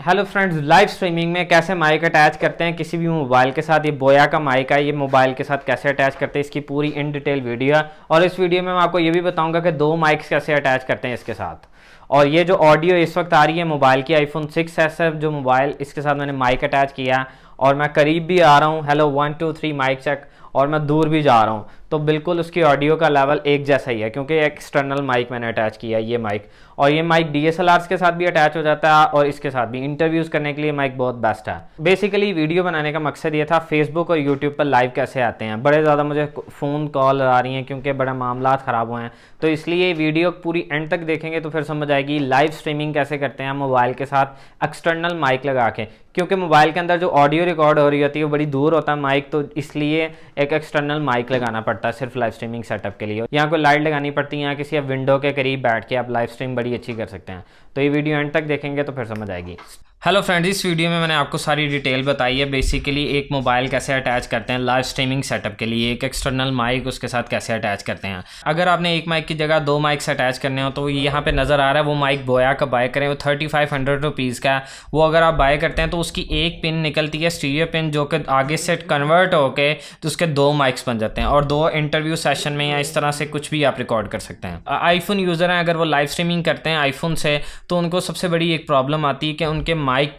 Hello friends, live streaming में कैसे mic attach करते हैं किसी भी मोबाइल के साथ। ये बोया का माइक है, ये मोबाइल के साथ कैसे अटैच करते हैं इसकी पूरी इन डिटेल वीडियो है। और इस वीडियो में मैं आपको ये भी बताऊंगा कि दो माइक्स कैसे अटैच करते हैं इसके साथ। और ये जो ऑडियो इस वक्त आ रही है मोबाइल की iPhone 6s है जो मोबाइल, इसके साथ मैंने माइक अटैच किया और मैं करीब भी आ रहा हूँ, हेलो 1 2 3 माइक चेक, और मैं दूर भी जा रहा हूँ तो बिल्कुल उसकी ऑडियो का लेवल एक जैसा ही है क्योंकि एक्सटर्नल माइक मैंने अटैच किया है ये माइक। और ये माइक DSLRs के साथ भी अटैच हो जाता है और इसके साथ भी इंटरव्यूज़ करने के लिए माइक बहुत बेस्ट है। बेसिकली वीडियो बनाने का मकसद ये था फेसबुक और यूट्यूब पर लाइव कैसे आते हैं। बड़े ज़्यादा मुझे फ़ोन कॉल आ रही हैं क्योंकि बड़े मामला ख़राब हुए हैं, तो इसलिए वीडियो पूरी एंड तक देखेंगे तो फिर समझ आएगी लाइव स्ट्रीमिंग कैसे करते हैं मोबाइल के साथ एक्सटर्नल माइक लगा के। क्योंकि मोबाइल के अंदर जो ऑडियो रिकॉर्ड हो रही होती है वो बड़ी दूर होता है माइक, तो इसलिए एक एक्सटर्नल माइक लगाना पड़ता है सिर्फ लाइव स्ट्रीमिंग सेटअप के लिए। यहाँ कोई लाइट लगानी पड़ती है, यहाँ किसी आप विंडो के करीब बैठ के आप लाइव स्ट्रीम बड़ी अच्छी कर सकते हैं। तो ये वीडियो एंड तक देखेंगे तो फिर समझ आएगी। हेलो फ्रेंड्स, इस वीडियो में मैंने आपको सारी डिटेल बताई है। बेसिकली एक मोबाइल कैसे अटैच करते हैं लाइव स्ट्रीमिंग सेटअप के लिए, एक एक्सटर्नल माइक उसके साथ कैसे अटैच करते हैं। अगर आपने एक माइक की जगह दो माइक्स अटैच करने हो तो यहाँ पे नज़र आ रहा है वो माइक बोया का बाय करें, वो 3500 रुपीज़ का है। वो अगर आप बाय करते हैं तो उसकी एक पिन निकलती है स्टीरियो पिन, जो कि आगे से कन्वर्ट होके तो उसके दो माइक्स बन जाते हैं और दो इंटरव्यू सेशन में या इस तरह से कुछ भी आप रिकॉर्ड कर सकते हैं। आईफोन यूज़र हैं, अगर वो लाइव स्ट्रीमिंग करते हैं आईफोन से तो उनको सबसे बड़ी एक प्रॉब्लम आती है कि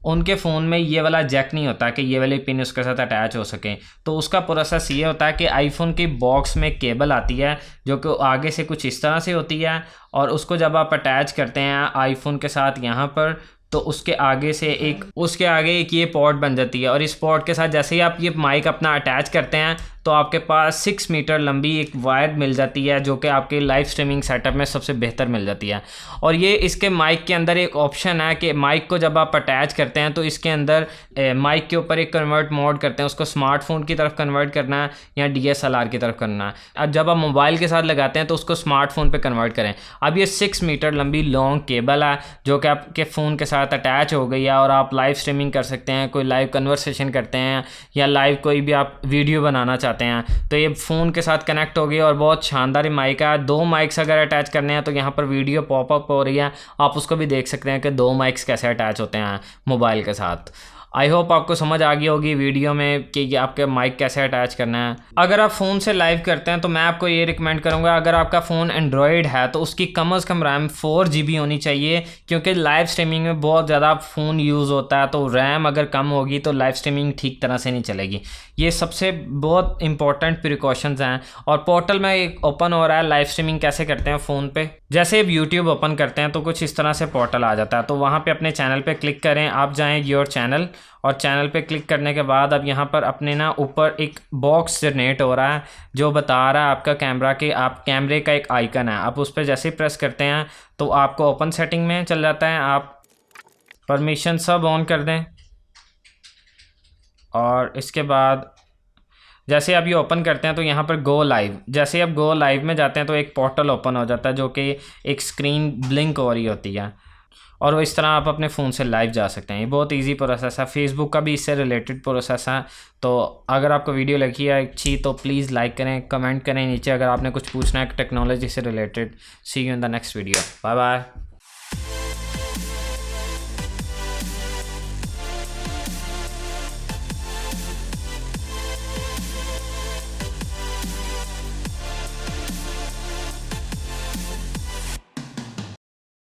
उनके फ़ोन में ये वाला जैक नहीं होता कि ये वाली पिन उसके साथ अटैच हो सके। तो उसका प्रोसेस ये होता है कि आईफोन की बॉक्स में केबल आती है जो कि आगे से कुछ इस तरह से होती है, और उसको जब आप अटैच करते हैं आईफोन के साथ यहाँ पर तो उसके आगे एक ये पोर्ट बन जाती है। और इस पोर्ट के साथ जैसे ही आप ये माइक अपना अटैच करते हैं तो आपके पास 6 मीटर लंबी एक वायर मिल जाती है जो कि आपके लाइव स्ट्रीमिंग सेटअप में सबसे बेहतर मिल जाती है। और ये इसके माइक के अंदर एक ऑप्शन है कि माइक को जब आप अटैच करते हैं तो इसके अंदर माइक के ऊपर एक कन्वर्ट मोड करते हैं, उसको स्मार्टफोन की तरफ कन्वर्ट करना है या DSLR की तरफ करना है। अब जब आप मोबाइल के साथ लगाते हैं तो उसको स्मार्टफोन पर कन्वर्ट करें। अब ये 6 मीटर लंबी लॉन्ग केबल है जो कि आपके फ़ोन के साथ अटैच हो गई है और आप लाइव स्ट्रीमिंग कर सकते हैं, कोई लाइव कन्वर्सेशन करते हैं या लाइव कोई भी आप वीडियो बनाना चाहते हैं तो ये फ़ोन के साथ कनेक्ट हो गई और बहुत शानदार माइक है। दो माइक्स अगर अटैच करने हैं तो यहाँ पर वीडियो पॉपअप हो रही है, आप उसको भी देख सकते हैं कि दो माइक्स कैसे अटैच होते हैं मोबाइल के साथ। आई होप आपको समझ आ गई होगी वीडियो में कि आपके माइक कैसे अटैच करना है। अगर आप फ़ोन से लाइव करते हैं तो मैं आपको ये रिकमेंड करूँगा, अगर आपका फ़ोन एंड्रॉयड है तो उसकी कम से कम रैम 4 GB होनी चाहिए, क्योंकि लाइव स्ट्रीमिंग में बहुत ज़्यादा फ़ोन यूज़ होता है तो रैम अगर कम होगी तो लाइव स्ट्रीमिंग ठीक तरह से नहीं चलेगी। ये सबसे बहुत इंपॉर्टेंट प्रिकॉशंस हैं। और पोर्टल में एक ओपन हो रहा है लाइव स्ट्रीमिंग कैसे करते हैं फ़ोन पे। जैसे अब यूट्यूब ओपन करते हैं तो कुछ इस तरह से पोर्टल आ जाता है, तो वहाँ पे अपने चैनल पे क्लिक करें, आप जाएं योर चैनल, और चैनल पे क्लिक करने के बाद अब यहाँ पर अपने ना ऊपर एक बॉक्स जनरेट हो रहा है जो बता रहा है आपका कैमरा के, आप कैमरे का एक आइकन है, आप उस पर जैसे ही प्रेस करते हैं तो आपको ओपन सेटिंग में चल जाता है। आप परमिशन सब ऑन कर दें और इसके बाद जैसे आप ये ओपन करते हैं तो यहाँ पर गो लाइव, जैसे आप गो लाइव में जाते हैं तो एक पोर्टल ओपन हो जाता है जो कि एक स्क्रीन ब्लिंक हो रही होती है और वो इस तरह आप अपने फ़ोन से लाइव जा सकते हैं। ये बहुत इजी प्रोसेस है, फेसबुक का भी इससे रिलेटेड प्रोसेस है। तो अगर आपको वीडियो लगी है अच्छी तो प्लीज़ लाइक करें, कमेंट करें नीचे अगर आपने कुछ पूछना है टेक्नोलॉजी से related. See you in the next video, bye bye.